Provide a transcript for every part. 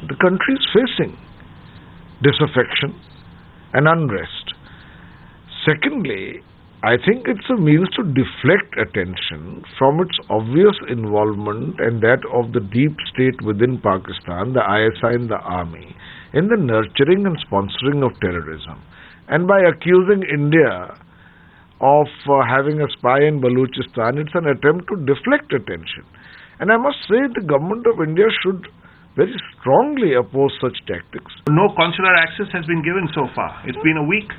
the country is facing disaffection and unrest. Secondly, I think it's a means to deflect attention from its obvious involvement and that of the deep state within Pakistan, the ISI and the army, in the nurturing and sponsoring of terrorism. And by accusing India of having a spy in Balochistan, it's an attempt to deflect attention. And I must say the government of India should very strongly oppose such tactics. No consular access has been given so far. It's been a week.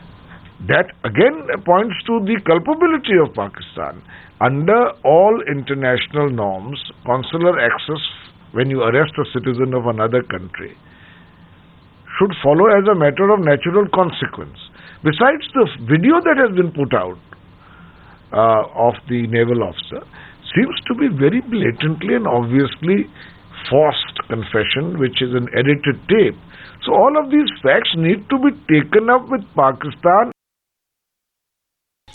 That again points to the culpability of Pakistan. Under all international norms, consular access when you arrest a citizen of another country should follow as a matter of natural consequence. Besides, the video that has been put out of the naval officer seems to be very blatantly and obviously forced confession, which is an edited tape. So all of these facts need to be taken up with Pakistan.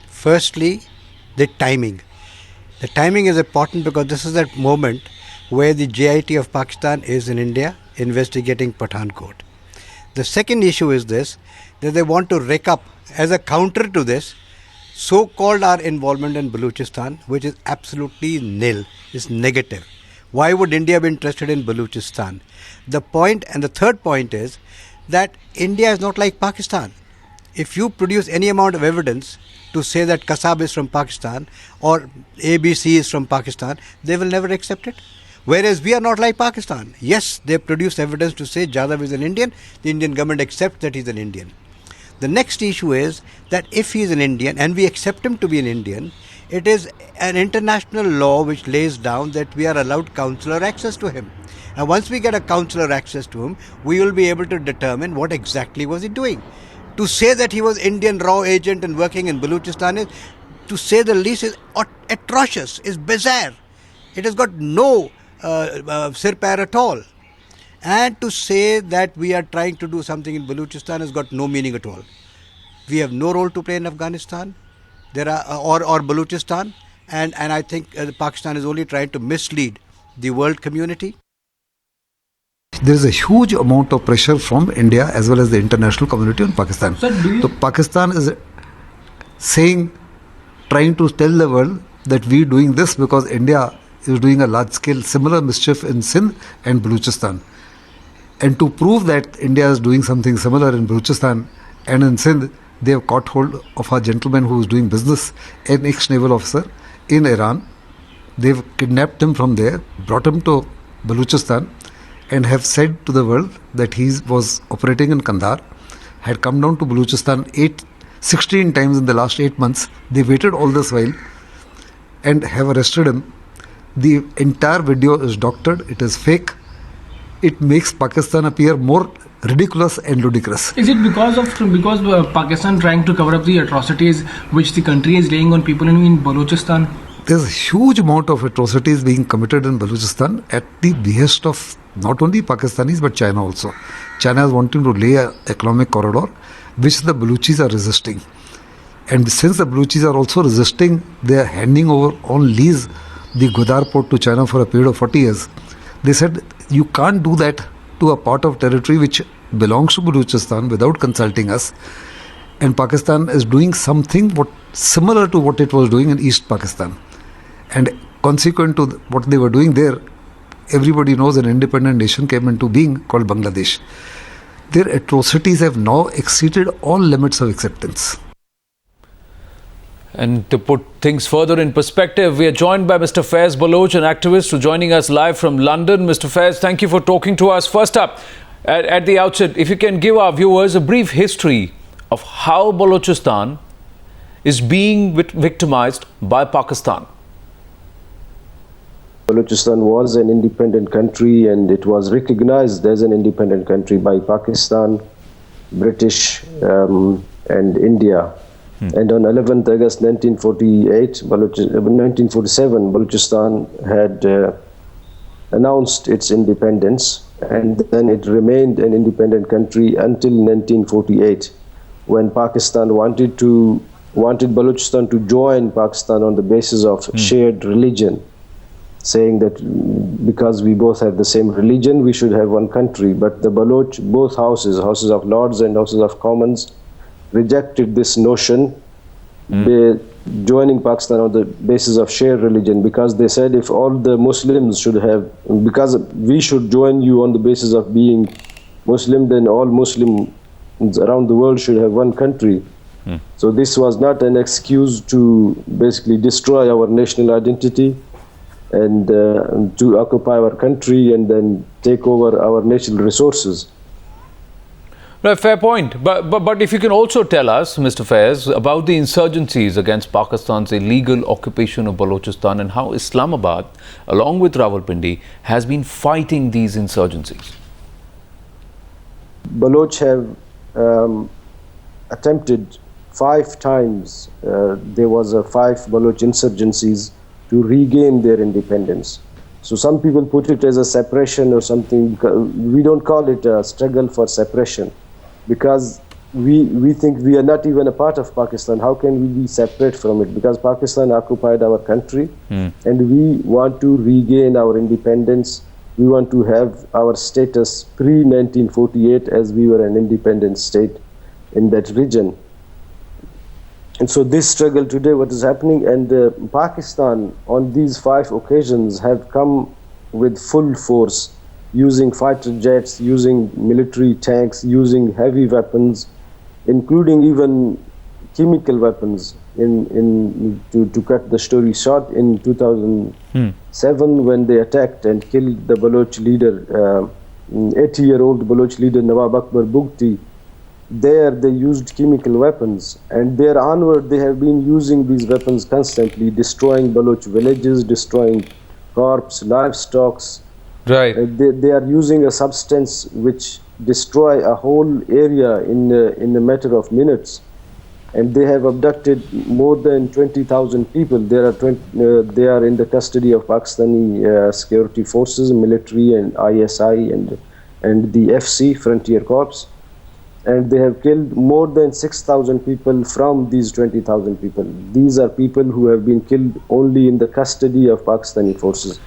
Firstly, the timing. The timing is important because this is that moment where the JIT of Pakistan is in India investigating Pathankot. The second issue is this, that they want to rake up as a counter to this so-called our involvement in Balochistan, which is absolutely nil, is negative. Why would India be interested in Balochistan? The point, and the third point is that India is not like Pakistan. If you produce any amount of evidence to say that Kasab is from Pakistan or ABC is from Pakistan, they will never accept it. Whereas we are not like Pakistan. Yes, they produce evidence to say Jadhav is an Indian. The Indian government accepts that he is an Indian. The next issue is that if he is an Indian and we accept him to be an Indian, it is an international law which lays down that we are allowed consular access to him. And once we get a consular access to him, we will be able to determine what exactly was he doing. To say that he was Indian raw agent and working in Balochistan is, to say the least, is atrocious, is bizarre. It has got no sir-pair at all. And to say that we are trying to do something in Balochistan has got no meaning at all. We have no role to play in Afghanistan or Balochistan, and I think Pakistan is only trying to mislead the world community. There is a huge amount of pressure from India as well as the international community on Pakistan. So Pakistan is trying to tell the world that we are doing this because India is doing a large-scale similar mischief in Sindh and Balochistan. And to prove that India is doing something similar in Balochistan and in Sindh, they have caught hold of a gentleman who is doing business, an ex-naval officer in Iran. They've kidnapped him from there, brought him to Balochistan, and have said to the world that he was operating in Kandahar, had come down to Balochistan 16 times in the last 8 months. They waited all this while and have arrested him. The entire video is doctored, it is fake. It makes Pakistan appear more ridiculous and ludicrous. Is it because Pakistan trying to cover up the atrocities which the country is laying on people in Balochistan? There's a huge amount of atrocities being committed in Balochistan at the behest of not only Pakistanis but China also. China is wanting to lay an economic corridor which the Balochis are resisting. And since the Balochis are also resisting, they are handing over on lease the Gwadar port to China for a period of 40 years. They said you can't do that to a part of territory which belongs to Balochistan without consulting us. And Pakistan is doing something similar to what it was doing in East Pakistan. And consequent to what they were doing there, everybody knows an independent nation came into being called Bangladesh. Their atrocities have now exceeded all limits of acceptance. And to put things further in perspective, we are joined by Mr. Faiz Baloch, an activist who's joining us live from London. Mr. Faiz, thank you for talking to us. First up, at the outset, if you can give our viewers a brief history of how Balochistan is being victimized by Pakistan. Balochistan was an independent country and it was recognized as an independent country by Pakistan, British and India. And on 11th August 1947, Balochistan had announced its independence, and then it remained an independent country until 1948, when Pakistan wanted Balochistan to join Pakistan on the basis of shared religion. saying that because we both have the same religion, we should have one country. But the Baloch, both houses, Houses of Lords and Houses of Commons, rejected this notion, joining Pakistan on the basis of shared religion, because they said if all the Muslims should have, because we should join you on the basis of being Muslim, then all Muslims around the world should have one country. So this was not an excuse to basically destroy our national identity and to occupy our country and then take over our natural resources. No, fair point. But if you can also tell us, Mr. Faiz, about the insurgencies against Pakistan's illegal occupation of Balochistan and how Islamabad, along with Rawalpindi, has been fighting these insurgencies. Baloch have attempted 5 times, there was 5 Baloch insurgencies to regain their independence. So some people put it as a separation or something. We don't call it a struggle for separation, because we think we are not even a part of Pakistan. How can we be separate from it? Because Pakistan occupied our country and we want to regain our independence. We want to have our status pre-1948 as we were an independent state in that region. And so this struggle today, what is happening, and Pakistan on these 5 occasions have come with full force, using fighter jets, using military tanks, using heavy weapons, including even chemical weapons. To cut the story short, in 2007, when they attacked and killed the Baloch leader, 80-year-old Baloch leader Nawab Akbar Bugti, there they used chemical weapons, and there onward they have been using these weapons constantly, destroying Baloch villages, destroying crops, livestock. Right. They are using a substance which destroy a whole area in a matter of minutes, and they have abducted more than 20,000 people. They are in the custody of Pakistani security forces, military and ISI and the FC, Frontier Corps. And they have killed more than 6,000 people from these 20,000 people. These are people who have been killed only in the custody of Pakistani forces.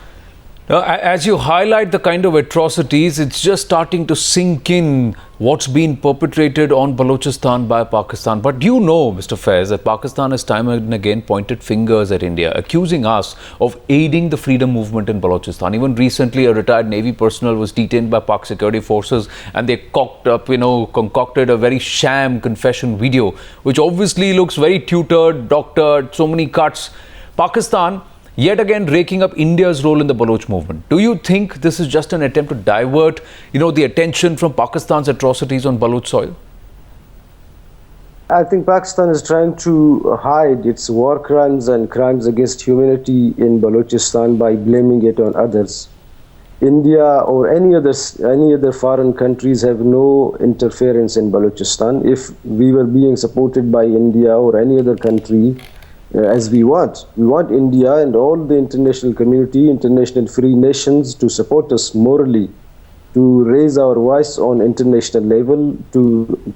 Now, as you highlight the kind of atrocities, it's just starting to sink in what's been perpetrated on Balochistan by Pakistan. But you know, Mr. Faiz, that Pakistan has time and again pointed fingers at India, accusing us of aiding the freedom movement in Balochistan. Even recently, a retired Navy personnel was detained by Pak security forces, and they concocted a very sham confession video, which obviously looks very tutored, doctored, so many cuts. Pakistan yet again raking up India's role in the Baloch movement. Do you think this is just an attempt to divert, the attention from Pakistan's atrocities on Baloch soil? I think Pakistan is trying to hide its war crimes and crimes against humanity in Balochistan by blaming it on others. India or any other foreign countries have no interference in Balochistan. If we were being supported by India or any other country, as we want India and all the international community, international free nations to support us morally, to raise our voice on international level.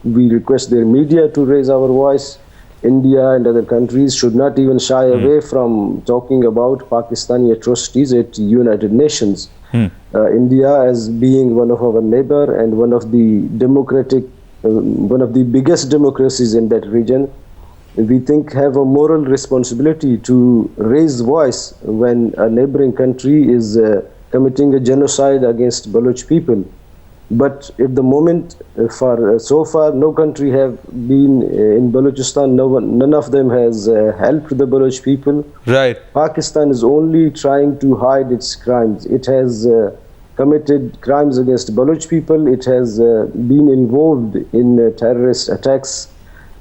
We request their media to raise our voice. India and other countries should not even shy away from talking about Pakistani atrocities at United Nations. India, as being one of our neighbor and one of the biggest democracies in that region, we think have a moral responsibility to raise voice when a neighboring country is committing a genocide against Baloch people. But at the moment, so far, no country have been in Balochistan. None of them has helped the Baloch people. Right. Pakistan is only trying to hide its crimes. It has committed crimes against Baloch people. It has been involved in terrorist attacks.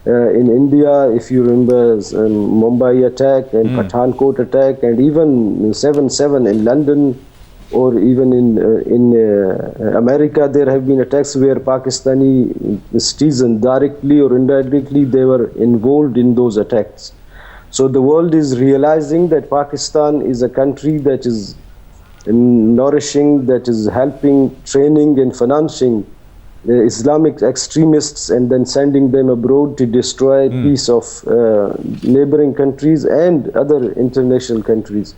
In India, if you remember, Mumbai attack and Pathankot attack, and even 7/7 in London, or even in America, there have been attacks where Pakistani citizens, directly or indirectly, they were involved in those attacks. So the world is realizing that Pakistan is a country that is nourishing, that is helping, training and financing Islamic extremists and then sending them abroad to destroy peace of neighboring countries and other international countries.